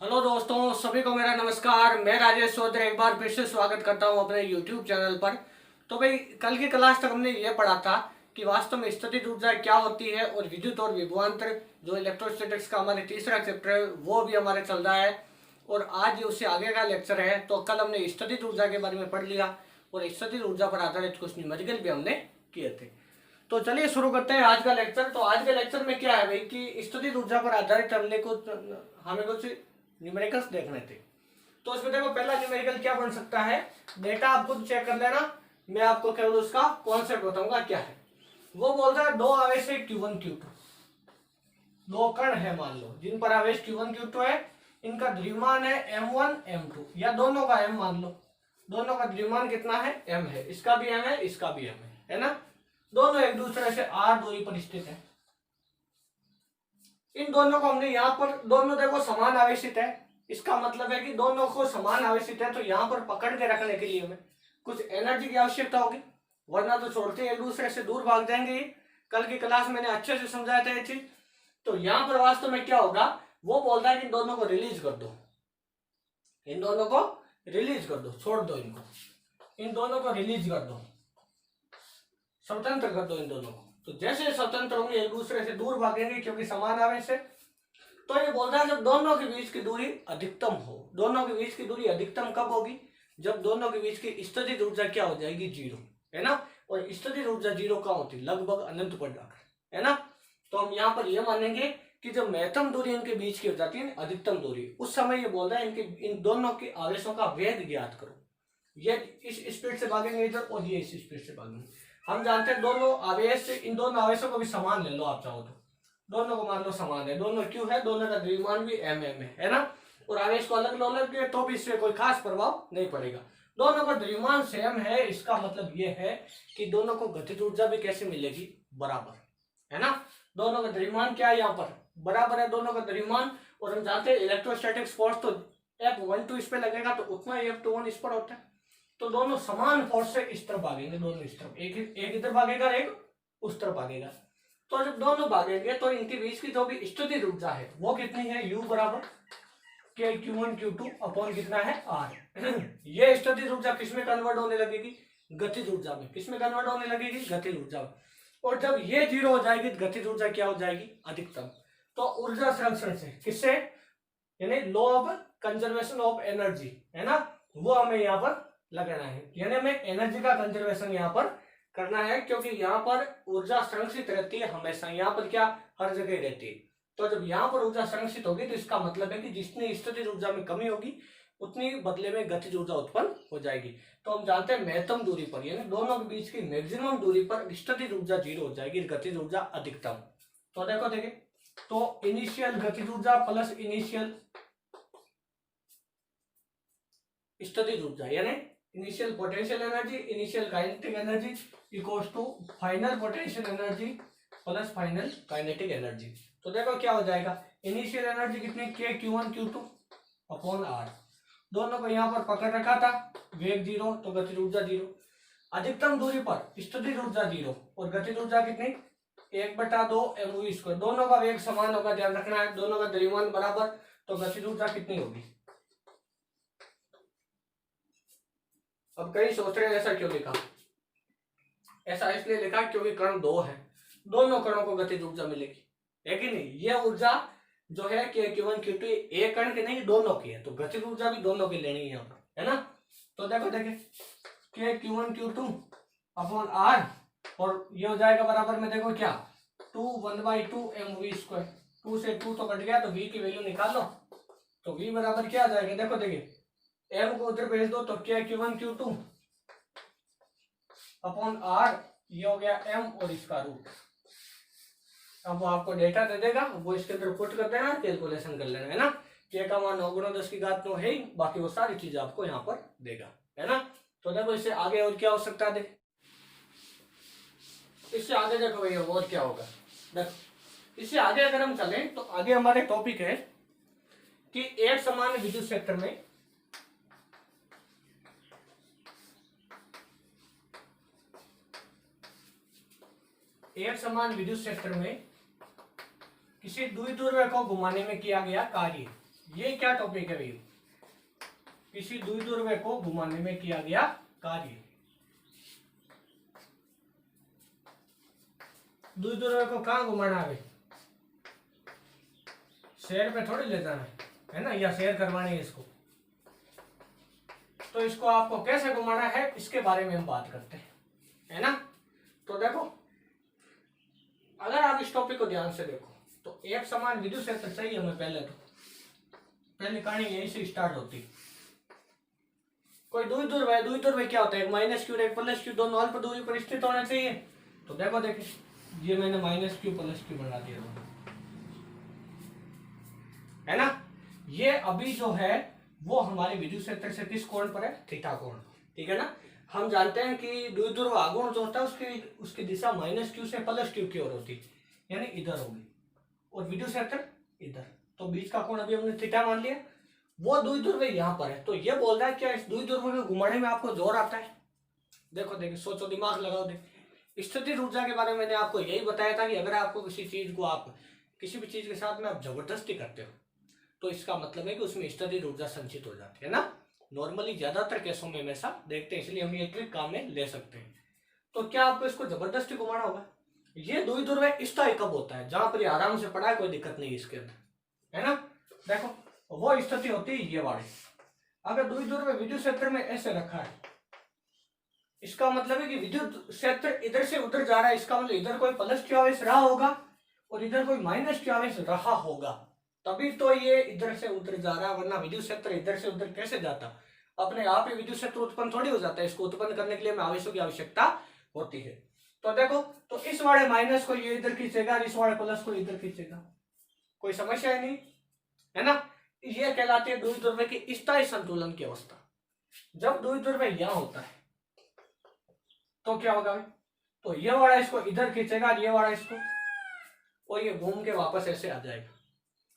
Hello दोस्तों, सभी को मेरा नमस्कार। मैं राजेश चौधरी एक बार फिर से स्वागत करता हूं अपने यूट्यूब चैनल पर। तो भाई, कल की क्लास तक हमने ये पढ़ा था कि वास्तव में स्थितिज ऊर्जा क्या होती है और विद्युत और विभवांतर जो इलेक्ट्रोस्टैटिक्स का हमारे तीसरा चैप्टर है वो भी हमारे चल रहा है। और आज उससे आगे का लेक्चर है। तो कल हमने स्थितिज ऊर्जा के बारे में पढ़ लिया और स्थितिज ऊर्जा पर आधारित कुछ न्यूमेरिकल भी हमने किए थे। तो चलिए शुरू करते हैं आज का लेक्चर। तो आज के लेक्चर में क्या है भाई कि स्थितिज ऊर्जा पर आधारित हमें कुछ न्यूमेरिकल्स देखने थे। तो इसमें देखो, पहला न्यूमेरिकल क्या बन सकता है, डेटा आप खुद चेक कर लेना, मैं आपको केवल उसका कॉन्सेप्ट बताऊंगा क्या है। वो बोलता है दो आवेश है Q1 Q2, दो कण है मान लो जिन पर आवेश Q1 Q2 है, इनका द्रव्यमान है M1 M2 या दोनों का M मान लो। दोनों का द्रव्यमान कितना है, M है, इसका भी M है, इसका भी M है ना। दोनों एक दूसरे से R दूरी पर स्थित है। इन दोनों को हमने यहाँ पर, दोनों देखो समान आवेशित है, इसका मतलब है कि दोनों को समान आवेशित है, तो यहाँ पर पकड़ के रखने के लिए हमें कुछ एनर्जी की आवश्यकता होगी, वरना तो छोड़ते एक दूसरे से दूर भाग जाएंगे। कल की क्लास मैंने अच्छे से समझाया था ये चीज। तो यहाँ पर वास्तव में क्या होगा, वो बोलता है कि इन दोनों को रिलीज कर दो, इन दोनों को रिलीज कर दो, छोड़ दो इनको, इन दोनों को रिलीज कर दो, स्वतंत्र कर दो इन दोनों को। तो जैसे स्वतंत्र होंगे एक दूसरे से दूर भागेंगे क्योंकि समान आवेश है। तो ये बोल रहा है जब दोनों के बीच की दूरी अधिकतम हो। दोनों के बीच की दूरी अधिकतम कब होगी, जब दोनों के बीच की स्थितिज ऊर्जा क्या हो जाएगी, जीरो, है ना। और स्थितिज ऊर्जा जीरो कहाँ होती है, लगभग अनंत पर जाकर, है ना। तो हम यहाँ पर यह मानेंगे कि जब महत्तम दूरी इनके बीच की हो जाती है, अधिकतम दूरी, उस समय ये बोल रहा है इनके इन दोनों के आवेशों का वेग ज्ञात करो। ये इस स्पीड से भागेंगे इधर और ये इस स्पीड से भागेंगे। हम जानते हैं दोनों आवेश, इन दोनों आवेशों को भी समान ले लो आप चाहो तो, दोनों को मान लो समान है, दोनों क्यू है, दोनों का द्रव्यमान भी एम एम है ना। और आवेश को अलग लो तो भी इससे कोई खास प्रभाव नहीं पड़ेगा। दोनों का द्रव्यमान सेम है, इसका मतलब ये है कि दोनों को गतिज ऊर्जा भी कैसे मिलेगी, बराबर, है ना। दोनों का द्रव्यमान क्या है, यहाँ पर बराबर है दोनों का द्रव्यमान। और हम जानते हैं इलेक्ट्रोस्टैटिक फोर्स तो F12 इस पे लगेगा तो उतना ही F21 इस पर होता है। तो दोनों समान फोर्स से इस तरफ भागेंगे, दोनों इस तरफ, एक इधर भागेगा, एक उस तरफ भागेगा। तो जब दोनों भागेंगे तो इनके बीच की जो भी स्थितिज ऊर्जा है वो कितनी है, U बराबर के Q1 Q2 अपॉन कितना है R। ये स्थितिज ऊर्जा किसमें कन्वर्ट होने लगेगी, गतिज ऊर्जा में। किसमें कन्वर्ट होने लगेगी, गतिज ऊर्जा में। और जब ये जीरो हो जाएगी तो गतिज ऊर्जा क्या हो जाएगी, अधिकतम। तो ऊर्जा संरक्षण से, किससे, यानी law of conservation of energy, है ना, वो हमें यहाँ पर लगाना है। यानी हमें एनर्जी का कंजर्वेशन यहाँ पर करना है, क्योंकि यहाँ पर ऊर्जा संरक्षित रहती है हमेशा, यहाँ पर क्या, हर जगह रहती है। तो जब यहाँ पर ऊर्जा संरक्षित होगी तो इसका मतलब है कि जितनी स्थितिज ऊर्जा में कमी होगी उतनी बदले में गतिज ऊर्जा उत्पन्न हो जाएगी। तो हम जानते हैं महत्तम दूरी पर, यानी दोनों के बीच की मैक्सिमम दूरी पर स्थितिज ऊर्जा जीरो हो जाएगी, गतिज ऊर्जा अधिकतम। तो देखो देखिए, तो इनिशियल गतिज ऊर्जा प्लस इनिशियल स्थितिज ऊर्जा, यानी initial potential energy, initial kinetic energy equals to final potential energy plus final kinetic energy. तो देखो क्या हो जाएगा, इनिशियल एनर्जी कितनी, के Q1 Q2 अपॉन R। दोनों को यहाँ पर पकड़ रखा था, वेग जीरो तो गतिज ऊर्जा जीरो। अधिकतम दूरी पर स्थितिज ऊर्जा जीरो और गतिज ऊर्जा कितनी, 1/2 mv²। दोनों का वेग समान होगा, ध्यान रखना है, दोनों का द्रव्यमान बराबर, तो गतिज ऊर्जा कितनी होगी। अब कई सोच रहे हैं ऐसा क्यों लिखा, ऐसा इसलिए लिखा क्योंकि कण दो है, दोनों कणों को गतिज ऊर्जा मिलेगी, है कि नहीं। यह ऊर्जा जो है कि Q1 Q2 एक कण की नहीं, दोनों की है, तो गतिज ऊर्जा भी दोनों की लेनी है यहाँ पर, है ना। तो देखो देखिए, के Q1 Q2 अपॉन R, और ये हो जाएगा बराबर में, देखो क्या, 1/2 mv²। 2 से 2 तो कट गया, तो v की वैल्यू निकाल लो। तो v बराबर क्या आ जाएगा, देखो देखिए, m को उधर भेज दो तो क्या, Q1 Q2 अपॉन R, ये हो गया m और इसका रूट। अब वो आपको डेटा दे देगा, वो इसके अंदर पुट कर देना, कैलकुलेशन कर लेना, है ना। k का मान 9×10⁻⁹ है, बाकी वो सारी चीजें आपको यहाँ पर देगा, है ना। तो देखो इससे आगे और क्या हो सकता है, इससे आगे देखो भैया और क्या होगा। देखो इससे आगे अगर हम चलें तो आगे हमारे टॉपिक है कि एक समान विद्युत क्षेत्र में किसी द्विध्रुव को घुमाने में किया गया कार्य, ये क्या टॉपिक है भाई? किसी द्विध्रुव को घुमाने में किया गया कार्य। द्विध्रुव को कहाँ घुमाना है? शेयर पे थोड़ी ले जाना है ना, या शेयर करवानी है इसको। तो इसको आपको कैसे घुमाना है इसके बारे में हम बात करते हैं, है ना। तो देखो, अगर आप इस टॉपिक को ध्यान से देखो तो एक समान विद्युत क्षेत्र चाहिए हमें। पहले कहानी यहीं से स्टार्ट होती। कोई द्विध्रुव है, द्विध्रुव में क्या होता है? एक माइनस क्यू एक प्लस क्यू दोनों अल्प दूरी पर स्थित होना चाहिए। तो देखो देखिए, ये मैंने माइनस क्यू प्लस क्यू बना दिया, है ना। ये अभी जो है वो हमारे विद्युत क्षेत्र से किस कोण पर है? थीटा कोण, ठीक है ना। हम जानते हैं कि द्विध्रुव आघूर्ण जो होता है उसकी दिशा माइनस क्यू से प्लस क्यू की ओर होती है, यानी इधर होगी, और विद्युत क्षेत्र इधर। तो बीच का कोण अभी हमने थीटा मान लिया। वो द्विध्रुव यहाँ पर है, तो ये बोल रहा है क्या इस द्विध्रुव को घुमाने में आपको जोर आता है? देखो देखिए, सोचो, दिमाग लगाओ। देखो, स्थितिज ऊर्जा के बारे में मैंने आपको यही बताया था कि अगर आपको किसी चीज को आप किसी भी चीज के साथ में आप जबरदस्ती करते हो तो इसका मतलब है कि उसमें स्थितिज ऊर्जा संचित हो जाती है ना। नॉर्मली ज्यादातर केसों में ऐसा देखते हैं, इसलिए हम ये ट्रिक काम में ले सकते हैं। तो क्या आपको इसको जबरदस्ती घुमाना होगा? ये द्विध्रुव स्थायी कब होता है? जहां पर ये आराम से पड़ा है, कोई दिक्कत नहीं इसके अंदर, है ना। देखो, वो स्थिति होती है ये वाली। अगर द्विध्रुव विद्युत क्षेत्र में ऐसे रखा है, इसका मतलब है कि विद्युत क्षेत्र इधर से उधर जा रहा है। इसका मतलब इधर कोई प्लस क्यू आवेश रहा होगा और इधर कोई माइनस क्यू आवेश रहा होगा, तभी तो ये इधर से उधर जा रहा है। वरना विद्युत क्षेत्र इधर से उधर कैसे जाता? अपने आप ही विद्युत क्षेत्र उत्पन्न थोड़ी हो जाता है। इसको उत्पन्न करने के लिए हमें आवेशों की आवश्यकता होती है। तो देखो, तो इस वाले माइनस को ये इधर खींचेगा, इस वाले प्लस को इधर खींचेगा, कोई समस्या नहीं, है ना। ये कहलाती है द्विध्रुव की स्थायी संतुलन की अवस्था। जब द्विध्रुव यहां होता है तो क्या होगा? तो ये वाला इसको इधर खींचेगा, ये वाला इसको, और ये घूम के वापस ऐसे आ जाएगा।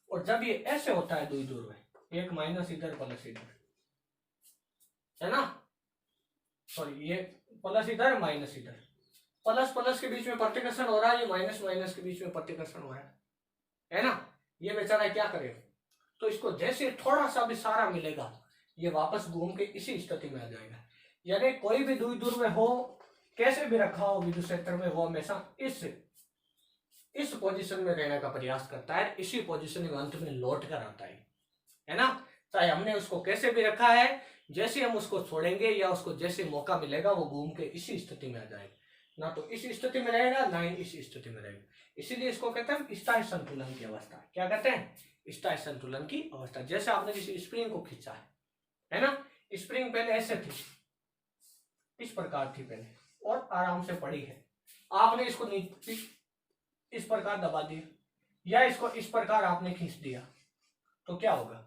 और जब ये ऐसे होता है द्विध्रुव, एक माइनस इधर प्लस इधर, है ना। सॉरी, ये प्लस इधर माइनस इधर, प्लस प्लस के बीच में प्रतिकर्षण हो रहा है, ये माइनस माइनस के बीच में प्रतिकर्षण हो रहा है ना। ये बेचारा क्या करेगा? तो इसको जैसे थोड़ा सा भी सहारा मिलेगा, ये वापस घूम के इसी स्थिति में आ जाएगा। यानी कोई भी द्विध्रुव हो, कैसे भी रखा हो विद्युत क्षेत्र में, वो हमेशा इस पोजीशन में रहने का प्रयास करता है। इसी पोजीशन में अंत में लौट कर आता है ना। चाहे हमने उसको कैसे भी रखा है, जैसे हम उसको छोड़ेंगे या उसको जैसे मौका मिलेगा, वो घूम के इसी स्थिति में आ जाएगा। ना तो इस स्थिति में रहेगा, ना ही इस स्थिति में रहेगा। इसीलिए इसको कहते हैं स्थायी संतुलन की अवस्था। क्या कहते हैं? स्थायी संतुलन की अवस्था। जैसे आपने किसी स्प्रिंग को खींचा है ना। स्प्रिंग पहले ऐसे थी, इस प्रकार थी पहले, और आराम से पड़ी है। आपने इसको इस प्रकार दबा दिया, या इसको इस प्रकार आपने खींच दिया, तो क्या होगा?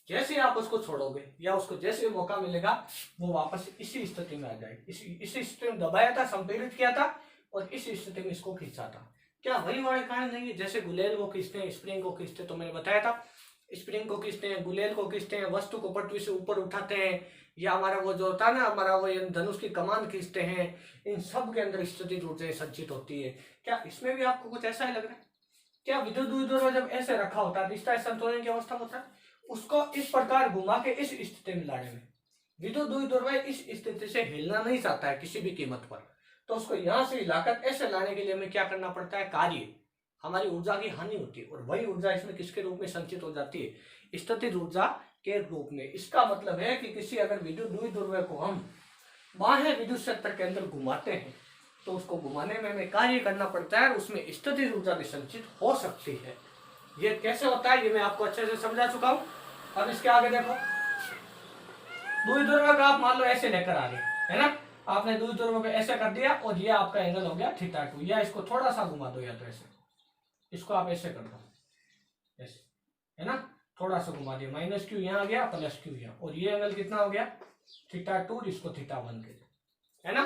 जैसे आप उसको छोड़ोगे या उसको जैसे मौका मिलेगा, वो वापस इसी स्थिति में आ जाएगी। इसी स्थिति में दबाया था, संपीड़ित किया था, और इस स्थिति में इसको खींचा था। क्या वही वाले कारण नहीं है? जैसे गुलेल को खींचते हैं, स्प्रिंग को खींचते हैं, तो मैंने बताया था, स्प्रिंग को खींचते हैं, गुलेल को खींचते हैं, वस्तु को पटरी से ऊपर उठाते हैं, या हमारा वो जो होता है ना, हमारा वो धनुष की कमान खींचते हैं। इन सब के अंदर स्थितिज ऊर्जा संचित होती है। क्या इसमें भी आपको कुछ ऐसा ही लग रहा है? क्या विद्युत द्विध्रुव जब ऐसे रखा होता है, स्थायी संतुलन की अवस्था होता है, उसको इस प्रकार घुमा के इस स्थिति में लाने में, विद्युत द्विध्रुव इस स्थिति से हिलना नहीं चाहता है किसी भी कीमत पर, तो उसको यहां से हिलाकर ऐसे लाने के लिए हमें क्या करना पड़ता है? कार्य, हमारी ऊर्जा की हानि होती है। और वही ऊर्जा इसमें किसके रूप में संचित हो जाती है? स्थितिज ऊर्जा के रूप में। इसका मतलब है कि किसी अगर विद्युत द्विध्रुव को हम बाह्य विद्युत क्षेत्र के अंदर घुमाते हैं, तो उसको घुमाने में हमें कार्य करना पड़ता है, उसमें स्थितिज ऊर्जा भी संचित हो सकती है। ये कैसे होता है, ये मैं आपको अच्छे से समझा चुका हूं। अब इसके आगे देखो, द्विध्रुव का आप मान लो ऐसे लेकर आ गए, है ना। आपने द्विध्रुव को ऐसे कर दिया, और ये आपका एंगल हो गया θ2, या इसको थोड़ा सा घुमा दो, या तो ऐसे, इसको आप ऐसे कर दो, ऐसे, है ना। थोड़ा सा घुमा दिया, माइनस क्यू यहाँ आ गया, प्लस क्यू यहाँ, और ये एंगल कितना हो गया? θ2, इसको θ1 के, है ना।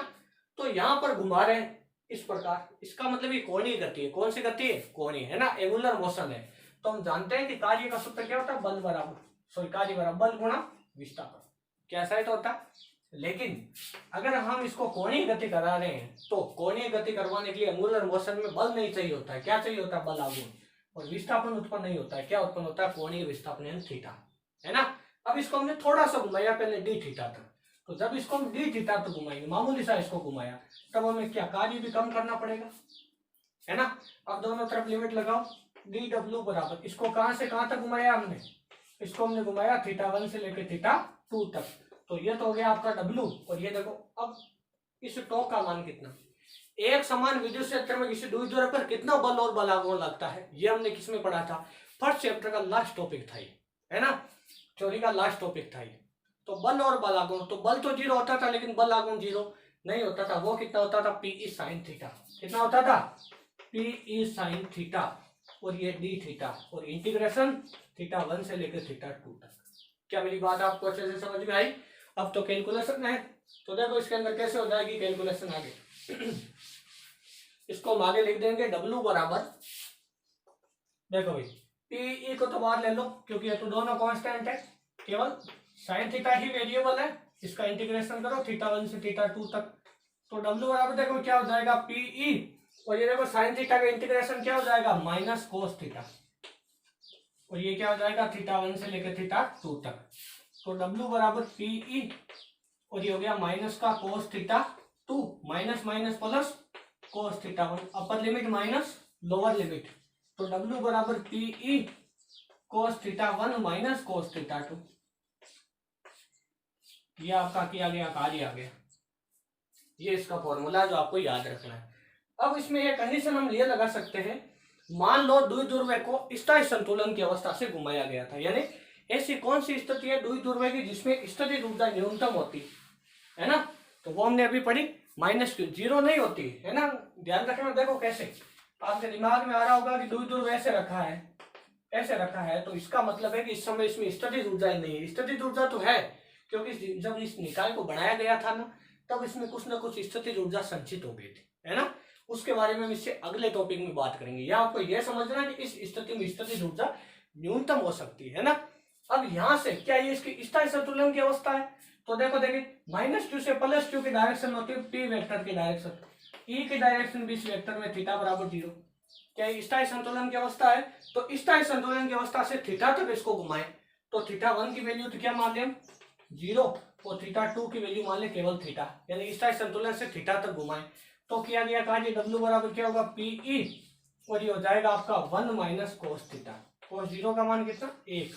तो यहाँ पर घुमा रहे हैं इस प्रकार। इसका मतलब ये कोणीय गति है। कौन सी गति है? कोणीय, है ना, एंगुलर मोशन है। तो हम जानते हैं कि कार्य का सूत्र क्या होता है? बल बराबर, सॉरी, कार्य बराबर बल गुणा विस्थापन। क्या ऐसा ही तो होता है? लेकिन अगर हम इसको कोणीय गति करा रहे हैं, तो कोणीय गति करवाने के लिए एंगुलर मोशन में बल नहीं चाहिए होता है। क्या चाहिए होता है? बल आघूर्ण। और विस्थापन उत्पन्न नहीं होता है। क्या उत्पन्न होता है? कोणीय विस्थापन, थीटा। है ना। अब इसको हमने थोड़ा सा घुमाया पहले डी थीटा तक, तो जब इसको हम डी थीटा तक घुमाएंगे, मामूली सा इसको घुमाया, तब हमें क्या कार्य भी कम करना पड़ेगा, है ना। अब दोनों तरफ लिमिट लगाओ, डी डब्ल्यू बराबर, इसको कहां से कहां तक घुमाया हमने, इसको हमने घुमाया θ1 से लेकर θ2 तक, तो ये तो हो गया आपका डब्ल्यू। और ये देखो अब इस टो का मान कितना, एक समान विद्युत क्षेत्र में किसी द्विध्रुव पर कितना बल और बलागुण लगता है, ये हमने किसमें पढ़ा था, फर्स्ट चैप्टर का लास्ट टॉपिक था ये, है ना, थ्योरी का लास्ट टॉपिक था ये। तो बल और बलागुण, तो बल तो 0 होता था लेकिन बलागुण 0 नहीं होता था, वो कितना होता था, पीई साइन थीटा, कितना होता था, पीई साइन थीटा, और ये डी थीटा, और इंटीग्रेशन θ1 से लेकर θ2 तक। क्या मेरी बात आपको अच्छे से समझ में आई। अब तो कैलकुलेशन है, तो देखो इसके अंदर कैसे हो जाएगी कैलकुलेशन आगे। इसको हम आगे लिख देंगे W बराबर, देखो भाई पीई को तो बाहर ले लो क्योंकि ये तो दोनों कांस्टेंट है, केवल साइन थीटा ही वेरिएबल है, इसका इंटीग्रेशन करो θ1 से θ2 तक, तो W बराबर देखो क्या हो जाएगा पीई, और ये देखो साइन थीटा का इंटीग्रेशन क्या हो जाएगा माइनस कोस थीटा, और ये क्या हो जाएगा θ1 से लेकर θ2 तक, तो W बराबर पीई, और ये हो गया माइनस का cos θ2, minus minus plus cos θ1, upper limit minus lower limit, तो W बराबर पीई कोस θ1 माइनस कोस θ2, ये आपका किया गया कार्य आ गया, ये इसका फॉर्मूला जो आपको याद रखना है। अब इसमें ये कंडीशन हम ये लगा सकते हैं, मान लो द्विध्रुव को स्थायी संतुलन की अवस्था से घुमाया गया था, यानी ऐसी कौन सी स्थिति है द्विध्रुव की जिसमें स्थितिज ऊर्जा न्यूनतम होती है ना, तो वो हमने अभी पढ़ी -q, 0 नहीं होती है ना। ध्यान रखना, देखो कैसे आपके दिमाग में आ रहा होगा कि द्विध्रुव ऐसे रखा है, ऐसे रखा है, तो इसका मतलब है कि इस समय इसमें स्थितिज ऊर्जा ही नहीं है। स्थितिज ऊर्जा तो है, क्योंकि जब इस निकाय को बनाया गया था ना, तब इसमें कुछ ना कुछ स्थितिज ऊर्जा संचित हो गई थी, है ना। उसके बारे में हम इससे अगले टॉपिक में बात करेंगे। या आपको यह समझना है कि इस स्थिति में स्थितिज ऊर्जा न्यूनतम हो सकती है ना। अब यहां से क्या ये इसकी स्थायी संतुलन की अवस्था है, तो देखो देखिए -q से +q की डायरेक्शन होती है p वेक्टर की डायरेक्शन, e की डायरेक्शन भी इस वेक्टर में थीटा बराबर 0, क्या ये स्थायी संतुलन की अवस्था है, तो स्थायी संतुलन की अवस्था से थीटा तक इसको घुमाए, तो θ1 की वैल्यू तो क्या मान लें 0, और θ2 की वैल्यू मान ले केवल थीटा, यानी स्थायी संतुलन से थीटा तक घुमाए, तो किया गया कार्य W बराबर क्या होगा पीई, और ये हो जाएगा आपका 1 माइनस कोस थीटा, कोस 0 का मान कितना 1,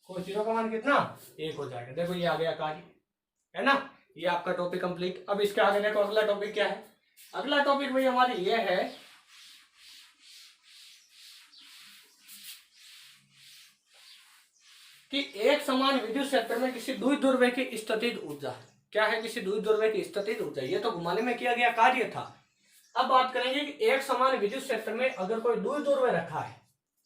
कोस 0 का मान कितना 1 हो जाएगा। देखो ये आ गया कार्य, है ना। ये आपका टॉपिक कंप्लीट। अब इसके आगे देखो अगला टॉपिक क्या है, अगला टॉपिक भाई हमारी ये है कि एक समान विद्युत क्षेत्र में किसी द्विध्रुव की स्थितिज ऊर्जा, क्या है किसी द्विध्रुव की स्थितिज ऊर्जा, ये तो घुमाने में किया गया कार्य था। अब बात करेंगे कि एक समान विद्युत क्षेत्र में अगर कोई द्विध्रुव रखा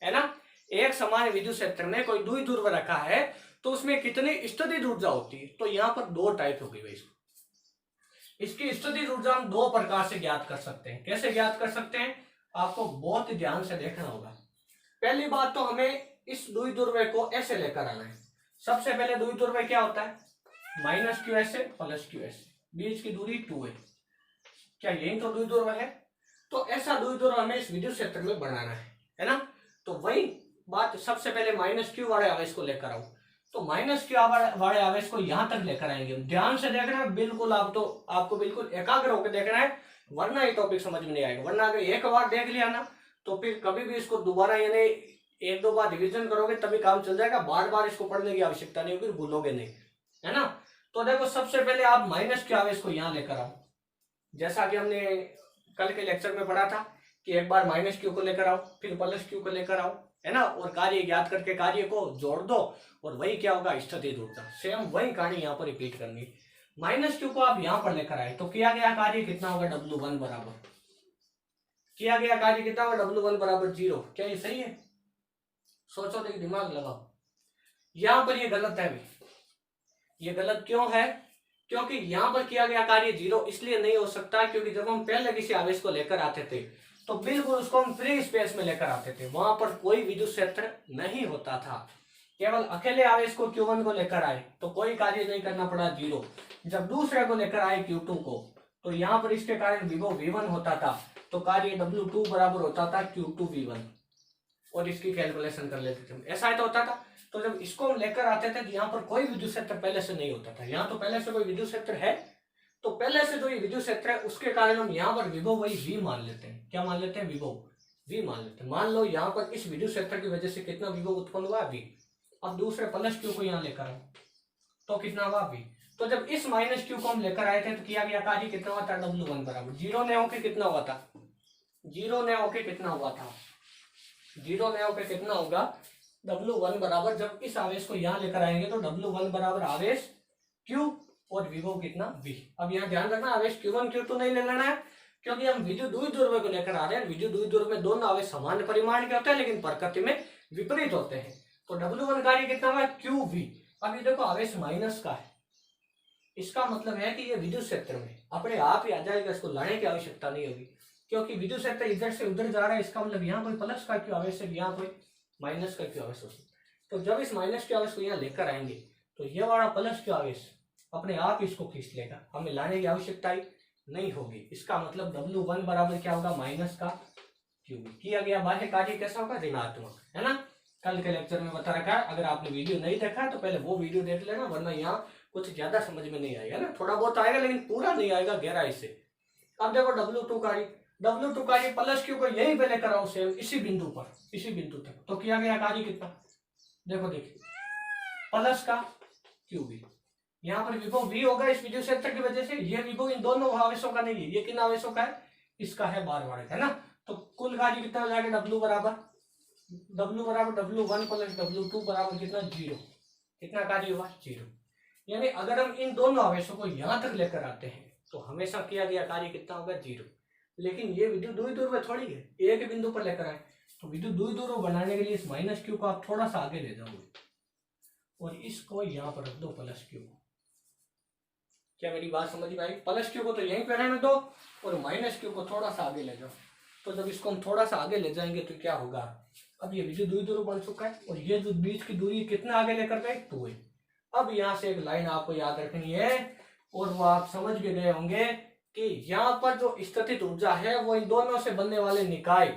है ना, एक समान विद्युत क्षेत्र में कोई द्विध्रुव रखा है तो उसमें कितनी स्थितिज ऊर्जा होती है, तो यहाँ पर दो टाइप हो गई भाई। इसकी स्थितिज ऊर्जा हम दो प्रकार से ज्ञात कर सकते हैं। कैसे ज्ञात कर सकते हैं, आपको बहुत ध्यान से देखना होगा। पहली बात तो हमें इस द्विध्रुव को ऐसे लेकर आना है। सबसे पहले द्विध्रुव क्या होता है -q ऐसे +q ऐसे, बीच की दूरी 2 है, क्या यही तो द्विध्रुव है, तो ऐसा द्विध्रुव हमें इस विद्युत क्षेत्र में बनाना है ना। तो वही बात सबसे पहले -q वाले आवेश को लेकर आओ, तो -q वाले आवेश को यहां तक लेकर आएंगे। ध्यान से देखना है बिल्कुल, आपको बिल्कुल एकाग्र होकर देखना है, वरना ये टॉपिक समझ में नहीं आएगा। वरना अगर एक बार देख लिया ना तो फिर कभी भी इसको दोबारा यानी एक दो बार रिवीजन करोगे तभी काम चल जाएगा, बार बार इसको पढ़ने की आवश्यकता नहीं होगी, भूलोगे नहीं, है ना। तो देखो सबसे पहले आप -q आवेश को यहाँ लेकर आओ, जैसा कि हमने कल के लेक्चर में पढ़ा था कि एक बार -q को लेकर आओ, फिर +q को लेकर आओ, है ना, और कार्य ज्ञात करके कार्य को जोड़ दो और वही क्या होगा स्थितिज ऊर्जा। सेम वही कहानी यहाँ पर रिपीट करनी। -q को आप यहाँ पर लेकर आए तो किया गया कार्य कितना होगा W1 बराबर, किया गया कार्य कितना होगा W1 बराबर 0। क्या ये सही है, सोचो, देखिए दिमाग लगाओ। यहां पर ये गलत है भाई, ये गलत क्यों है, क्योंकि यहां पर किया गया कार्य 0 इसलिए नहीं हो सकता क्योंकि जब हम पहले किसी आवेश को लेकर आते थे तो बिल्कुल उसको हम फ्री स्पेस में लेकर आते थे, वहां पर कोई विद्युत क्षेत्र नहीं होता था, केवल अकेले आवेश को Q1 को लेकर आए तो कोई कार्य नहीं करना पड़ा 0। जब दूसरे को लेकर आए Q2 को तो यहाँ पर इसके कारण विभव V1 होता था, तो कार्य W2 बराबर होता था Q2 V1। और इसकी कैलकुलेशन कर लेते थे हम। ऐसा तो होता था। तो जब इसको हम लेकर आते थे, यहाँ पर कोई विद्युत क्षेत्र पहले से नहीं होता था। यहाँ तो पहले से कोई विद्युत क्षेत्र है, तो पहले से जो ये विद्युत क्षेत्र है उसके कारण हम यहाँ पर विभव वही V मान लेते हैं। क्या मान लेते हैं? विभव V मान लेते हैं। मान लो यहाँ पर इस विद्युत क्षेत्र की वजह से कितना विभव उत्पन्न हुआ? V। अब दूसरे प्लस Q को यहाँ लेकर आओ तो कितना हुआ? V। तो जब इस माइनस Q को हम लेकर आए थे तो किया गया कार्य कितना हुआ था? W1 बराबर 0 ने होके कितना हुआ था? 0 ने होके कितना हुआ था? 0 ने होके कितना होगा? W1 बराबर, जब इस आवेश को यहाँ लेकर आएंगे तो W1 बराबर आवेश Q और विभव कितना? V। अब यहाँ ध्यान रखना, आवेश Q1 Q2 नहीं ले लेना है, क्योंकि हम विद्युत द्विध्रुव को लेकर आ रहे हैं। विद्युत द्विध्रुव में दोनों आवेश समान परिमाण के होते हैं लेकिन प्रकृति में विपरीत होते हैं। तो W1 कार्य कितना हुआ? QV। अब ये देखो आवेश माइनस का है, इसका मतलब है कि ये विद्युत क्षेत्र में अपने आप ही आ जाएगा, इसको लाने की आवश्यकता नहीं होगी, क्योंकि विद्युत क्षेत्र इधर से उधर जा रहा है। इसका मतलब यहाँ कोई प्लस का क्यू आवेश है, यहाँ कोई माइनस का क्यू आवेश हो सकता है। तो जब इस माइनस क्यू आवेश को यहाँ लेकर आएंगे तो ये वाला प्लस क्यू आवेश अपने आप इसको खींच लेगा, हमें लाने की आवश्यकता ही नहीं होगी। इसका मतलब W1 बराबर क्या होगा? माइनस का क्यू। किया गया बाह्य कार्य कैसा होगा? ऋणात्मक, है ना। कल के लेक्चर में बता रखा है, अगर आपने वीडियो नहीं देखा तो पहले वो वीडियो देख लेना, वरना यहाँ कुछ ज्यादा समझ में नहीं आएगा ना, थोड़ा बहुत आएगा लेकिन पूरा नहीं आएगा गहराई से। अब देखो W2 कार्य, W2 कार्य प्लस क्यू को यहीं पे लेकर आओ सेम इसी बिंदु पर, इसी बिंदु तक, तो किया गया कार्य कितना? देखो देखिए, प्लस का QV। यहाँ पर विभव V होगा इस विद्युत क्षेत्र की वजह से। ये विभव इन दोनों आवेशों का नहीं है, ये किन आवेशों का है? इसका है बार बार, है ना। तो कुल कार्य कितना हो जाएगा? W बराबर W1 प्लस W2 बराबर कितना? 0। कितना कार्य हुआ? 0। यानी अगर हम इन दोनों आवेशों को यहाँ तक लेकर आते हैं तो हमेशा किया गया कार्य कितना होगा? 0। लेकिन ये विद्युत द्विध्रुव थोड़ी है, एक बिंदु पर लेकर आए, तो विद्युत द्विध्रुव बनाने के लिए इस माइनस Q को आप थोड़ा सा आगे ले जाओगे और इसको यहाँ पर रख दो प्लस Q। क्या मेरी बात समझ में आई? प्लस Q को तो यहीं पे रहने दो और माइनस Q को थोड़ा सा आगे ले जाओ। तो जब इसको हम थोड़ा सा आगे ले जाएंगे तो क्या होगा? अब ये विद्युत द्विध्रुव बन चुका है और ये जो बीच की दूरी कितना आगे लेकर गए? 2a। अब यहाँ से एक लाइन आपको याद रखनी है और वो आप समझ भी गए होंगे कि यहाँ पर जो स्थितिज ऊर्जा है वो इन दोनों से बनने वाले निकाय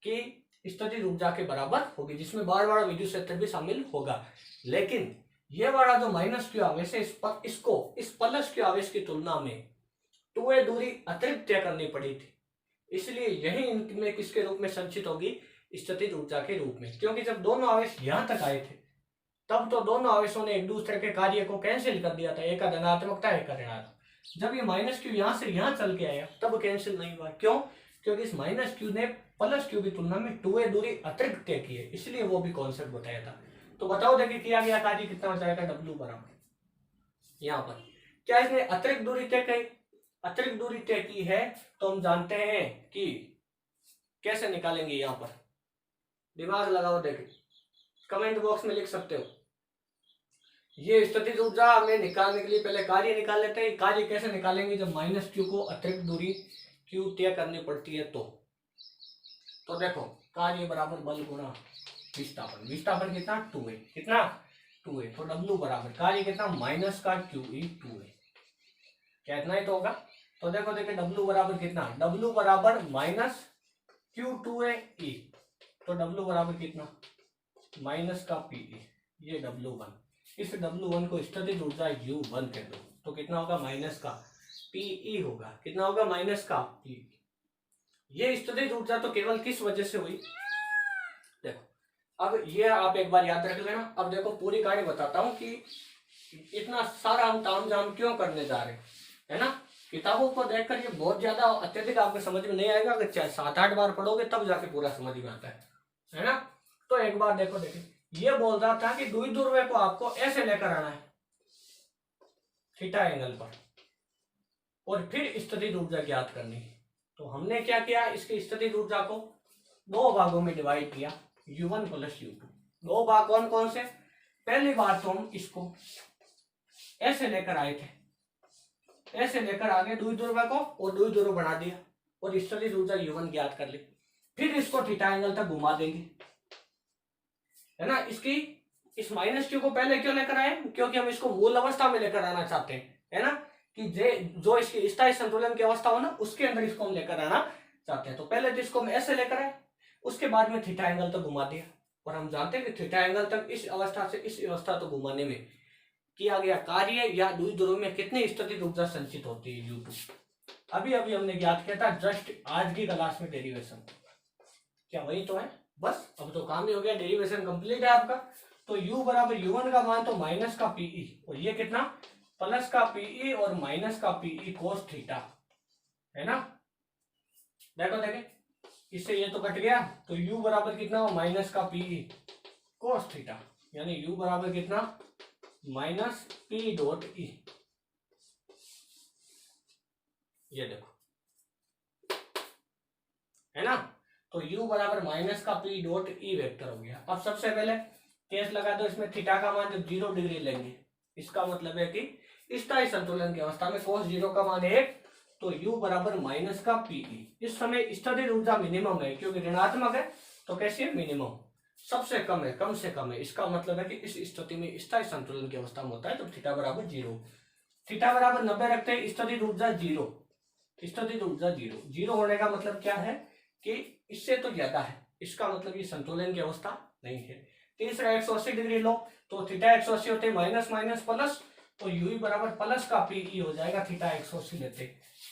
की स्थितिज ऊर्जा के बराबर होगी, जिसमें बार बार विद्युत क्षेत्र भी शामिल होगा। लेकिन ये वाला जो माइनस क्यू आवेश है, इसको इस प्लस क्यू आवेश की तुलना में 2a दूरी अतिरिक्त तय करनी पड़ी थी, इसलिए यही इनमें किसके रूप में संचित होगी? स्थितिज ऊर्जा के रूप में। क्योंकि जब दोनों आवेश यहाँ तक आए थे तब तो दोनों आवेशों ने एक दूसरे के कार्य को कैंसिल कर दिया था, एक का धनात्मक था एक का ऋणात्मक। जब ये माइनस क्यू यहाँ से यहाँ चल के आया तब कैंसिल नहीं हुआ। क्यों? क्योंकि इस माइनस क्यू ने प्लस क्यू की तुलना में 2a दूरी अतिरिक्त तय की है, इसलिए वो भी कॉन्सेप्ट बताया था। तो बताओ देखिए किया गया कार्य कितना हो जाएगा? W बराबर यहाँ पर क्या इसने अतिरिक्त दूरी तय की? अतिरिक्त दूरी तय की है तो हम जानते हैं कि कैसे निकालेंगे। यहाँ पर दिमाग लगाओ, देखिए कमेंट बॉक्स में लिख सकते हो। ये स्थितिज ऊर्जा में निकालने के लिए पहले कार्य निकाल लेते हैं। कार्य कैसे निकालेंगे? जब माइनस Q को अतिरिक्त दूरी Q तय करनी पड़ती है तो देखो कार्य बराबर बल गुणा विस्थापन। विस्थापन कितना? 2a। कितना? 2a। तो W बराबर कार्य कितना? माइनस का QE 2a। क्या इतना ही तो होगा? तो देखो देखिए W बराबर कितना? W बराबर माइनस Q2a। तो W बराबर कितना? माइनस का PE, ये W1। इस W1 को स्थितिज ऊर्जा U1 कह दो, तो कितना होगा? माइनस का PE होगा। कितना होगा? माइनस का PE। ये स्थितिज ऊर्जा तो केवल किस वजह से हुई? देखो अब ये आप एक बार याद रख लेना। अब देखो पूरी कहानी बताता हूं कि इतना सारा हम तामझाम क्यों करने जा रहे हैं, है ना। किताबों को देखकर ये बहुत ज्यादा अत्यधिक आपको समझ में नहीं आएगा, अगर 7-8 बार पढ़ोगे तब जाके पूरा समझ में आता है ना। तो एक बार देखो देखिए, ये बोल रहा था कि द्विध्रुव को आपको ऐसे लेकर आना है थीटा एंगल पर और फिर स्थितिज ऊर्जा ज्ञात करनी है। तो हमने क्या किया? इसकी स्थितिज ऊर्जा को 2 भागों में डिवाइड किया, U1 प्लस U2। 2 भाग कौन कौन से? पहली बार तो हम इसको ऐसे लेकर आए थे, ऐसे लेकर आगे द्विध्रुव को और द्विध्रुव बना दिया और स्थितिज ऊर्जा U1 ज्ञात कर ली। फिर इसको थीटा एंगल तक घुमा देंगे, है ना। इसकी इस माइनस Q को पहले क्यों लेकर आए? क्योंकि हम इसको मूल अवस्था में लेकर आना चाहते हैं, है ना, कि जो इसकी स्थायी संतुलन की अवस्था हो ना उसके अंदर इसको हम लेकर आना चाहते हैं। तो पहले तो इसको हम ऐसे लेकर आए उसके बाद में थीटा एंगल तक घुमा दिया, और हम जानते हैं कि थीटा एंगल तक इस अवस्था से इस अवस्था तक घुमाने में किया गया कार्य या द्विध्रुव ध्रुव में कितनी स्थितिज ऊर्जा संचित होती है, U2। अभी अभी हमने ज्ञात किया था जस्ट आज की क्लास में डेरिवेशन, क्या वही तो है, बस अब तो काम ही हो गया, डेरिवेशन कंप्लीट है आपका। तो U बराबर U1 का मान तो माइनस का पीई, और ये कितना प्लस का पीई और माइनस का पीई कोस थीटा, है ना। देखो देखे, इससे ये तो कट गया, तो U बराबर कितना हो माइनस का पीई कोस थीटा, यानी U बराबर कितना माइनस पी डॉट ई। ये देखो, है ना, तो U बराबर माइनस का पी डॉट ई वेक्टर हो गया। अब सबसे पहले केस लगा दो, इसमें थीटा का मान जब 0 डिग्री लेंगे, इसका मतलब है कि स्थायी संतुलन की अवस्था में cos 0 का मान 1, तो U बराबर माइनस का पीई। इस समय स्थितिज ऊर्जा मिनिमम है, क्योंकि ऋणात्मक है तो कैसी है, मिनिमम, सबसे कम है, कम से कम है। इसका मतलब है कि इस स्थिति में स्थायी संतुलन की अवस्था में होता है, तो थीटा बराबर 0। थीटा बराबर 90 रखते हैं, स्थितिज ऊर्जा 0, स्थितिज ऊर्जा 0 होने का मतलब क्या है कि इससे तो ज्यादा है, इसका मतलब ये संतुलन की अवस्था नहीं है। तीसरा 180 डिग्री लो, तो थीटा 180 होते माइनस माइनस प्लस, तो यू बराबर प्लस का पीई हो जाएगा, थीटा 180 लेते,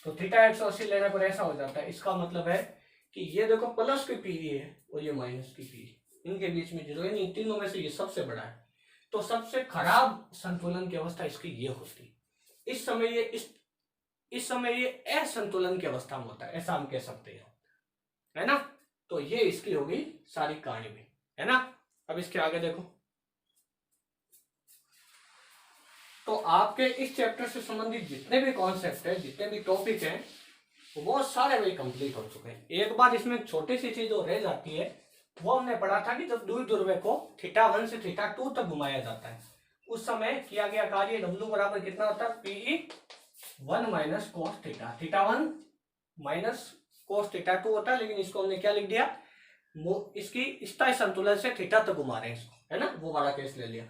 तो थीटा 180 लेने पर ऐसा हो जाता है। इसका मतलब है कि ये देखो प्लस की पीई है और ये माइनस की पीई, इनके बीच में 0 है, इन तीनों में से ये सबसे बड़ा है, तो सबसे खराब संतुलन की अवस्था इसकी ये होती। इस समय ये असंतुलन की अवस्था में होता है, ऐसा हम कह सकते हैं, है ना। तो ये इसकी होगी सारी कहानी में, है ना। अब इसके आगे देखो, तो आपके इस चैप्टर से संबंधित जितने भी कॉन्सेप्ट है, जितने भी टॉपिक हैं, वो सारे वही कंप्लीट हो चुके हैं। एक बार इसमें छोटी सी चीज और रह जाती है, वो हमने पढ़ा था कि जब द्विध्रुव को θ1 से θ2 तक घुमाया जाता है, उस समय किया गया कार्य W बराबर कितना होता है, Pe1 minus cos theta, θ1 minus cos θ2 होता है, लेकिन इसको हमने क्या लिख दिया, इसकी स्थायी संतुलन से थीटा तक घुमा रहे हैं इसको, है ना, वो वाला केस ले लिया।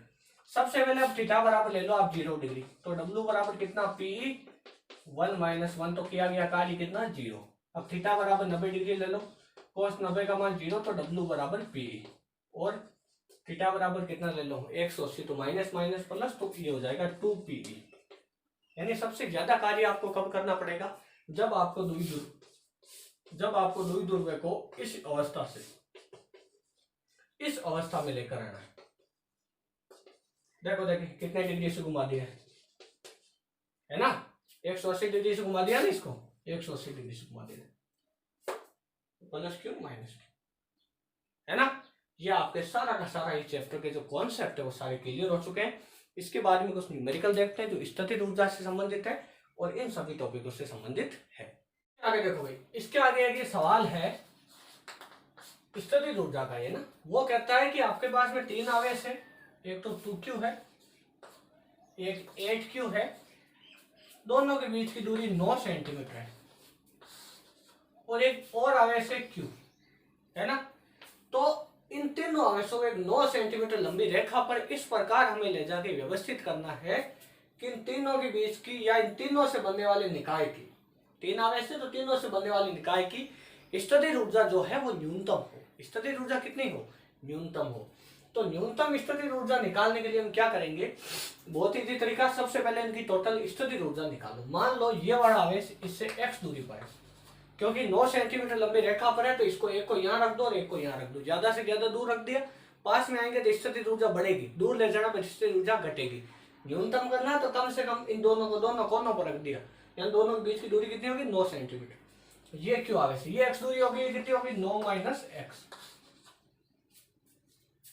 सबसे पहले अब थीटा बराबर ले लो आप 0 डिग्री, तो W बराबर कितना Pe1 माइनस 1, तो किया गया कार्य कितना 0। अब थीटा बराबर 90 डिग्री ले लो, कोस 90 का मान 0, तो W बराबर Pe, और थीटा बराबर कितना ले लो 180, तो माइनस माइनस प्लस, तो ये हो जाएगा 2Pe। यानी सबसे ज्यादा कार्य आपको कब करना पड़ेगा, जब आपको द्विध्रुव को इस अवस्था से इस अवस्था में लेकर आना है। देखो देखिए कितने डिग्री से घुमा दिया है ना, 180 डिग्री से घुमा दिया ना, इसको 180 डिग्री से घुमा दिया, प्लस क्यों माइनस क्यों, है ना। ये आपके सारा का सारा इस चैप्टर के जो कॉन्सेप्ट है वो सारे क्लियर हो चुके हैं। इसके बाद में कुछ न्यूमेरिकल देखते हैं जो स्थितिज ऊर्जा से संबंधित है और इन सभी टॉपिकों से संबंधित है। आगे देखो भाई, इसके आगे एक सवाल है स्थितिज ऊर्जा का, ये ना, वो कहता है कि आपके पास में 3 आवेश है, एक तो 2q है, एक 8q है, दोनों के बीच की दूरी 9 सेंटीमीटर है, और एक और आवेश है q, है ना। तो इन तीनों आवेशों को एक 9 सेंटीमीटर लंबी रेखा पर इस प्रकार हमें ले जाके व्यवस्थित करना है कि इन तीनों के बीच की या इन तीनों से बनने वाले निकाय की, 3 आवेश है तो तीनों से बनने वाली निकाय की स्थितिज ऊर्जा जो है वो न्यूनतम हो। स्थितिज ऊर्जा कितनी हो, न्यूनतम हो। तो न्यूनतम स्थितिज ऊर्जा निकालने के लिए हम क्या करेंगे, बहुत इजी तरीका, सबसे पहले इनकी टोटल स्थितिज ऊर्जा निकालो। मान लो ये वाला आवेश इससे x दूरी पर है, क्योंकि 9 सेंटीमीटर लंबी रेखा पर है, तो इसको एक को यहाँ रख दो और एक को यहाँ रख दो, ज्यादा से ज्यादा दूर रख दिया, पास में आएंगे तो स्थितिज ऊर्जा बढ़ेगी, दूर ले जाना पर स्थितिज ऊर्जा घटेगी। न्यूनतम करना है तो कम से कम इन दोनों को दोनों कोनों पर रख दिया, यानी दोनों के बीच की दूरी कितनी होगी, 9 सेंटीमीटर। ये क्यों आवेश, ये x दूरी होगी, कितनी होगी 9 माइनस x।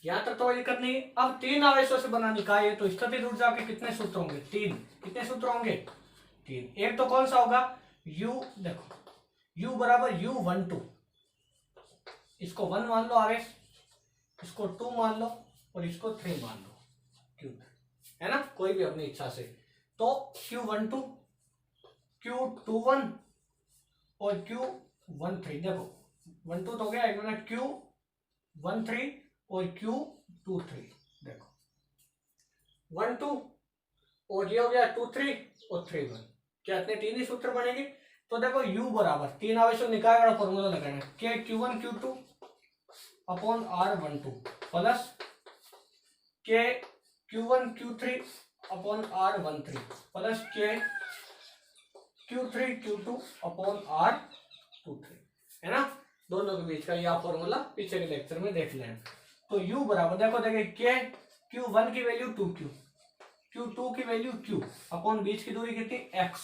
यहां तक तो कोई दिक्कत नहीं। अब 3 आवेशों से बना निकाय है, तो स्थितिज ऊर्जा के कितने सूत्र होंगे, 3। कितने सूत्र होंगे, 3। एक तो कौन सा होगा, U, देखो U बराबर U12, इसको 1 मान लो आवेश, इसको 2 मान लो और इसको 3 मान लो, क्यों, है ना, कोई भी अपनी इच्छा से। तो Q12, Q21 और Q13, देखो 12 तो हो गया, एक मिनट, Q13 और Q23, देखो 12 और ये हो गया 23 और 31, क्या इतने 3 ही सूत्र बनेंगे। तो देखो U बराबर 3 आवेशों निकाय वाला फॉर्मूला लगाना है, K Q1 Q2 upon R12 plus के Q1 Q3 upon R13 plus के Q3 Q2 अपॉन R23, है ना। दोनों के बीच का यह फॉर्मूला पीछे के लेक्चर में देख लें। तो U बराबर देखो देखिए के Q1 की वैल्यू 2Q, Q2 की वैल्यू Q अपॉन बीच की दूरी कितनी X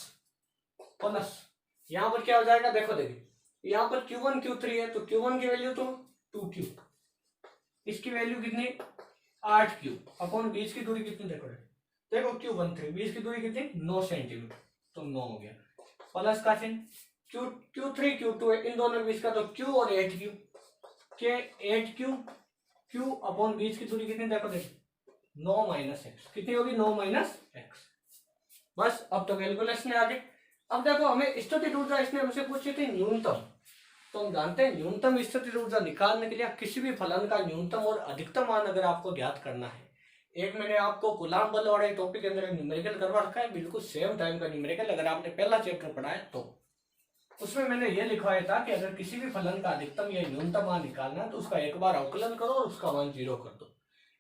प्लस यहाँ पर क्या हो जाएगा देखो देखिए यहाँ पर Q1 Q3 है तो Q1 की वैल्यू तो 2Q, इसकी वैल्यू कितनी 8Q अपॉन बीच की दूरी कितनी देखो देखो Q13 बीच की दूरी कितनी 9 सेंटीमीटर तो 9 हो गया प्लस का चिन्ह Q3 Q2 है इन दोनों के बीच का तो Q और 8Q के 8Q Q अपॉन बीच की दूरी कितनी देखो देखो 9 माइनस एक्स कितनी होगी 9 माइनस एक्स। बस अब तो कैलकुलेशन है आगे। अब देखो हमें स्थितिज ऊर्जा इसने हमसे पूछी थी न्यूनतम, तो हम जानते हैं न्यूनतम स्थितिज ऊर्जा निकालने के लिए किसी भी फलन का न्यूनतम और अधिकतम मान अगर आपको ज्ञात करना है, एक मैंने आपको कूलाम बल वाले टॉपिक के अंदर न्यूमेरिकल करवा रखा है बिल्कुल सेम टाइम का न्यूमेरिकल, अगर आपने पहला चैप्टर पढ़ा है तो उसमें मैंने ये लिखवाया था कि अगर किसी भी फलन का अधिकतम या न्यूनतम मान निकालना है तो उसका एक बार अवकलन करो और उसका मान 0 कर दो।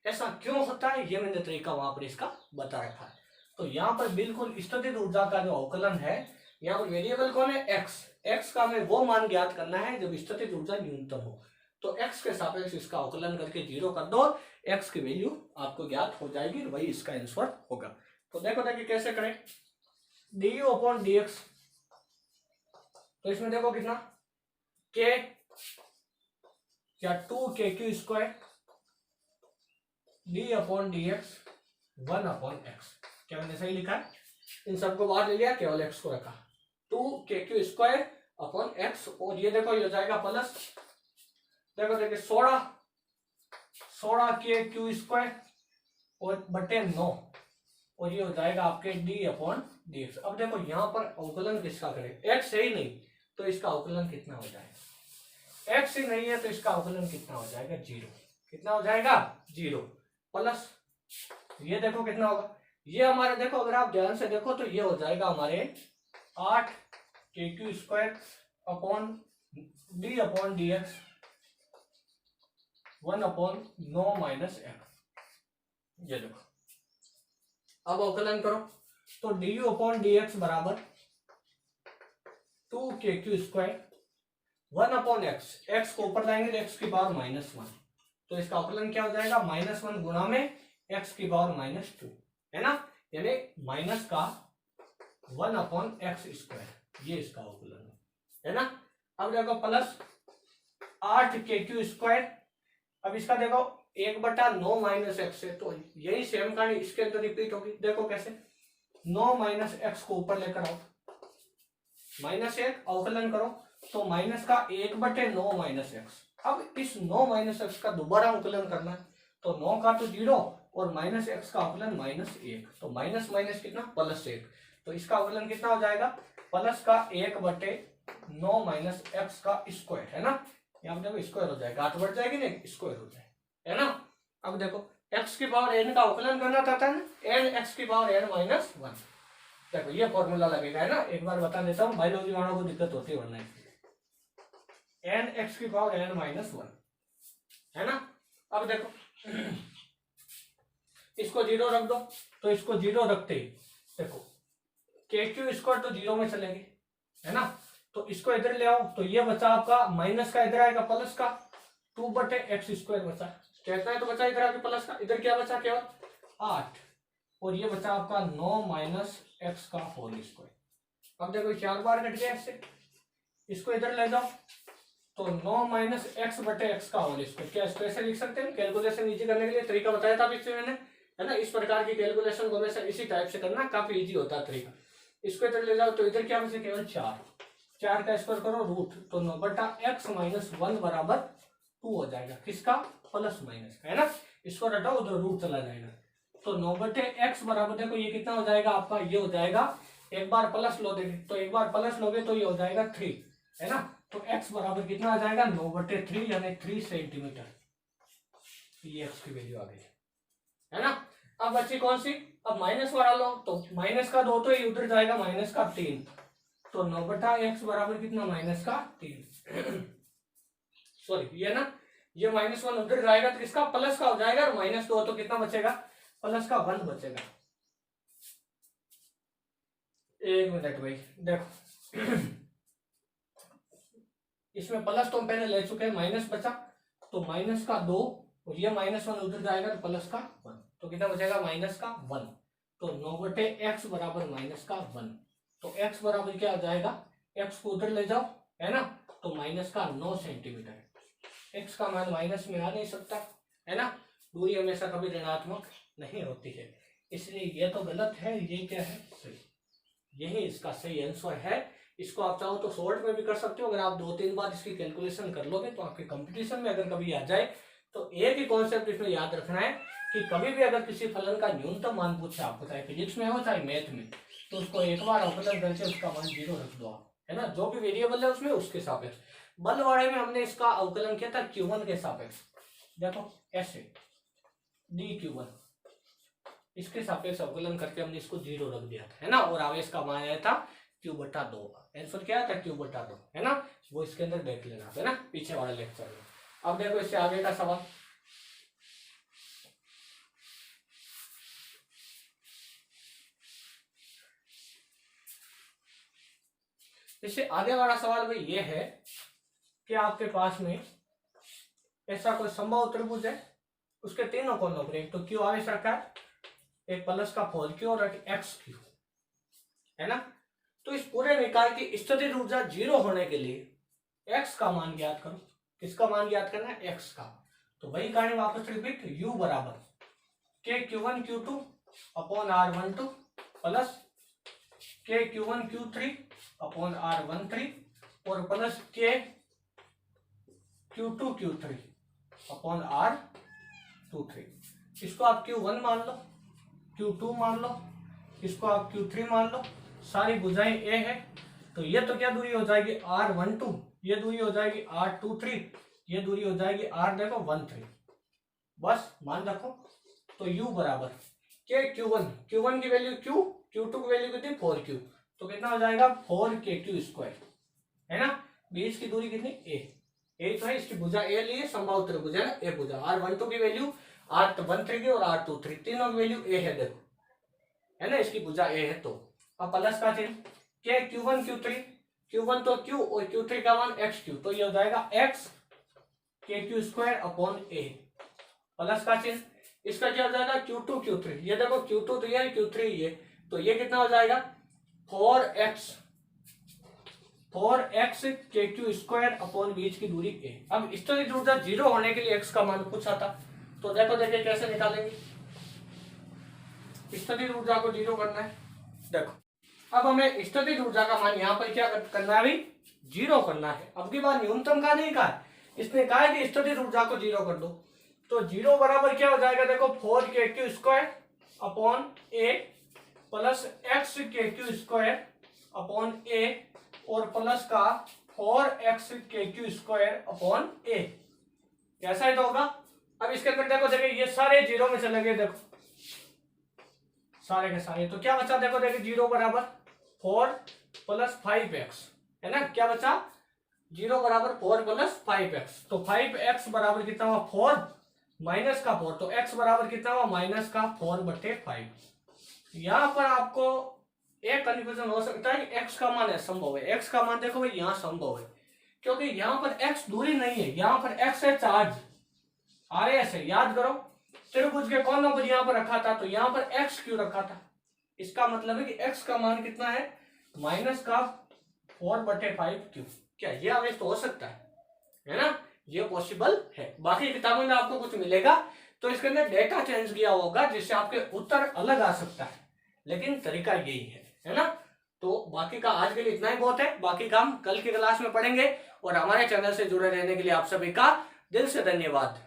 ऐसा क्यों होता है ये मैंने तरीका वहां पर इसका बता रखा है। तो यहाँ पर बिल्कुल स्थितिज ऊर्जा का जो अवकलन है, यहाँ पर वेरिएबल कौन है एक्स, एक्स का हमें वो मान ज्ञात करना है जब स्थितिज ऊर्जा न्यूनतम हो, तो एक्स के सापेक्ष इसका अवकलन करके 0 कर दो, एक्स की वैल्यू आपको ज्ञात हो जाएगी, वही इसका आंसर होगा। तो देखो देखिए कैसे करें, D you upon D x, तो इसमें देखो कितना के या 2KQ square D upon D x 1 upon x, क्या मैंने सही लिखा है, इन सबको बाहर ले लिया केवल एक्स को रखा, 2KQ स्क्वायर अपॉन एक्स, और ये देखो ये हो जाएगा प्लस देखो देखिए 16 KQ स्क्वायर और बटे 9 और ये हो जाएगा आपके डी अपॉन डी एक्स। अब देखो यहाँ पर अवकलन किसका करें, एक्स है ही नहीं तो इसका अवकलन कितना हो जाएगा, एक्स ही नहीं है तो इसका अवकलन कितना हो जाएगा 0, कितना हो जाएगा 0 प्लस ये देखो कितना होगा, ये हमारे देखो अगर आप ध्यान से देखो तो ये हो जाएगा हमारे 8KQ square upon D upon D x 1 upon 9 minus x, ये देखो अब अवकलन करो तो D you upon D x बराबर 2KQ square 1 upon x, x को ऊपर लाएंगे तो एक्स की पावर -1, तो इसका अवकलन क्या हो जाएगा -1 गुणा में एक्स की पावर -2, है ना, यानी माइनस का 1 अपॉन एक्स स्क्वायर, ये इसका अवकलन है ना। अब देखो प्लस 8KQ स्क्वायर, अब इसका देखो 1/9 माइनस एक्स है तो यही सेम कहानी इसके अंदर रिपीट होगी, देखो कैसे 9 माइनस एक्स को ऊपर लेकर आओ -1 अवकलन करो तो माइनस का 1/9 माइनस एक्स, अब इस 9 माइनस एक्स का दोबारा अवकलन करना है तो 9 का तो 0 और माइनस एक्स का अवकलन -1, तो माइनस माइनस कितना +1, तो इसका अवकलन कितना हो जाएगा प्लस का 1/9 माइनस एक्स का स्क्वायर, है ना, यहाँ पे देखो स्क्वायर हो जाएगा, 8 बढ़ जाएगी ना स्क्वायर हो जाएगा, है ना। अब देखो x की पावर n का अवकलन करना चाहता है ना, n x की पावर n-1, देखो ये फॉर्मूला लगेगा, है ना, एक बार बता देता हूँ बायोलॉजी वालों को दिक्कत होती है वरना, n x की पावर n-1, है ना। अब देखो इसको 0 रख दो तो इसको 0 रखते ही देखो KQ स्क्वायर तो 0 में चलेंगे, है ना, तो इसको इधर ले आओ तो ये बचा आपका माइनस का इधर आएगा प्लस का 2/x स्क्वायर बचा, कहता है तो बचा इधर आके प्लस का, इधर क्या बचा केवल 8 और ये बचा आपका 9 माइनस एक्स का होल स्क्वायर। अब देखो 4 बार कट गया इससे, इसको इधर ले जाओ तो 9 माइनस एक्स बटे एक्स का होल स्क्वायर, क्या इसको ऐसे लिख सकते हैं, कैलकुलेशन इजी करने के लिए तरीका बताया था पीछे मैंने, है ना, इस प्रकार की कैलकुलेशन को हमेशा इसी टाइप से करना, काफी इजी होता है तरीका। इसको इधर ले जाओ तो इधर क्या बचे केवल 4 का स्क्वायर करो रूट, तो 9/x-1 बराबर 2 हो जाएगा, किसका प्लस माइनस का, है ना, इसको हटाओ उधर रूट चला जाएगा, तो 9/x बराबर देखो ये कितना हो जाएगा आपका, ये हो जाएगा एक बार प्लस लो देंगे तो एक बार प्लस लोगे तो ये हो जाएगा 3, है ना, तो x बराबर कितना आ जाएगा 9/3 यानी 3 सेंटीमीटर, ये x की वैल्यू आ गई, है ना। अब बच्ची कौन सी, अब माइनस वाला लो तो माइनस का 2 तो ये उधर जाएगा माइनस का 3, तो 9/x बराबर कितना -3 सॉरी ये ना, ये -1 उधर जाएगा तो किसका प्लस का हो जाएगा, और -2 तो कितना बचेगा, प्लस का 1 बचेगा। एक मिनट भाई देखो इसमें प्लस तो हम पहले ले चुके हैं, माइनस बचा तो -2 और ये -1 उधर जाएगा तो प्लस का 1 तो कितना बचेगा, -1। तो 9/x बराबर -1। तो x बराबर क्या आ जाएगा, x को उधर ले जाओ है ना, तो -9 सेंटीमीटर। x का मान माइनस में आ नहीं सकता है ना, दूरी हमेशा कभी ऋणात्मक नहीं होती है, इसलिए ये तो गलत है, ये क्या है सही, यही इसका सही आंसर है। इसको आप चाहो तो शॉर्ट में भी कर सकते हो, अगर आप 2-3 बार इसकी कैलकुलेशन कर लोगे तो आपके कंपटीशन में अगर कभी आ जाए तो एक ही कॉन्सेप्ट इसमें याद रखना है कि कभी भी अगर किसी फलन का न्यूनतम मान पूछे आपको, चाहे फिजिक्स में हो चाहे मैथ में, तो उसको एक बार अवकलन करके उसका मान 0 रख दो आप, है ना, जो भी वेरिएबल है उसमें उसके सापेक्ष। बल वाले में हमने इसका अवकलन किया था Q1 के सापेक्ष, देखो ऐसे dQ1 इसके सापेक्ष अवकलन करके हमने इसको 0 रख दिया था, है ना, और आवेश का मान आया था Q/2। आंसर क्या था, Q/2, है ना, वो इसके अंदर देख लेना, है ना, पीछे वाले लेक्चर में। अब देखो इससे आगे का सवाल, इससे आगे वाला सवाल भाई ये है कि आपके पास में ऐसा कोई संभव त्रिभुज है, उसके तीनों कोनों पर एक तो Q आवेश रखा है, एक प्लस का 4Q और एक XQ, है ना। तो इस पूरे निकाय की स्थितिज ऊर्जा 0 होने के लिए x का मान ज्ञात करो। किसका मान ज्ञात करना है, x का। तो वही कहानी वापस रिपीट, U बराबर KQ1Q2 upon R12 plus KQ1Q3 upon R13 और प्लस KQ2Q3 अपॉन R23। इसको आप Q1 मान लो, Q2 मान लो, इसको आप Q3 मान लो, सारी भुजाएं A है, तो ये तो क्या दूरी हो जाएगी R12, ये दूरी हो जाएगी R23, ये दूरी हो जाएगी R देखो 13, बस मान रखो। तो U बराबर Q1 की वैल्यू Q, Q2 की वैल्यू कितनी 4Q, तो कितना हो जाएगा 4KQ², है ना। बीच की दूरी कितनी A तो है, इसकी भुजा A लिए संभावित त्रिभुज है ना, A भुजा। R12 की वैल्यू R13 की और R23 तीनों की वैल्यू A है, देखो है ना, इसकी भुजा A है। तो अब प्लस का चिन्ह के Q1 Q3, Q1 तो Q और Q3 का मान XQ, तो ये हो जाएगा X KQ² upon A, plus का चिन्ह। इसका क्या हो जाएगा Q2 Q3, ये देखो Q2 तो ये Q3 ये, तो ये कितना हो जाएगा 4x KQ² अपॉन बीच की दूरी A। अब स्थितिज ऊर्जा 0 होने के लिए x का मान पूछा था, तो देखो देखिए कैसे निकालेंगे। स्थितिज ऊर्जा को 0 करना है, देखो अब हमें स्थितिज ऊर्जा का मान यहाँ पर क्या करना है भाई 0 करना है। अब की बार न्यूनतम का नहीं कहा, इसने कहा है कि स्थितिज ऊर्जा को 0 कर दो, तो 0 बराबर क्या हो जाएगा, देखो 4KQ² upon A plus x KQ² upon A और प्लस का 4x KQ² अपॉन A, कैसा ही तो होगा। अब इसके अंदर देखो देखिए ये सारे 0 में चले गए, देखो सारे के सारे, तो क्या बचा, देखो देखिए 0 बराबर 4 प्लस 5x, है ना, क्या बचा 0 बराबर 4 प्लस 5x, तो 5x बराबर कितना हुआ 4 माइनस का 4, तो x बराबर कितना हुआ माइनस का 4/5। यहाँ पर आपको एक कन्फ्यूजन हो सकता है कि x का मान असंभव है। x का मान देखो भाई यहाँ संभव है, क्योंकि यहाँ पर x दूरी नहीं है, यहाँ पर x है चार्ज RS है। याद करो त्रिभुज के कोनों पर यहाँ पर रखा था, तो यहाँ पर x क्यों रखा था, इसका मतलब है कि x का मान कितना है माइनस का 4/5 क्या ये आवेश तो हो सकता है ना, ये पॉसिबल है। बाकी किताबों में आपको कुछ मिलेगा तो इसके अंदर डेटा चेंज किया होगा जिससे आपके उत्तर अलग आ सकता है, लेकिन तरीका यही है ना। तो बाकी का आज के लिए इतना ही बहुत है, बाकी काम कल की क्लास में पढ़ेंगे। और हमारे चैनल से जुड़े रहने के लिए आप सभी का दिल से धन्यवाद।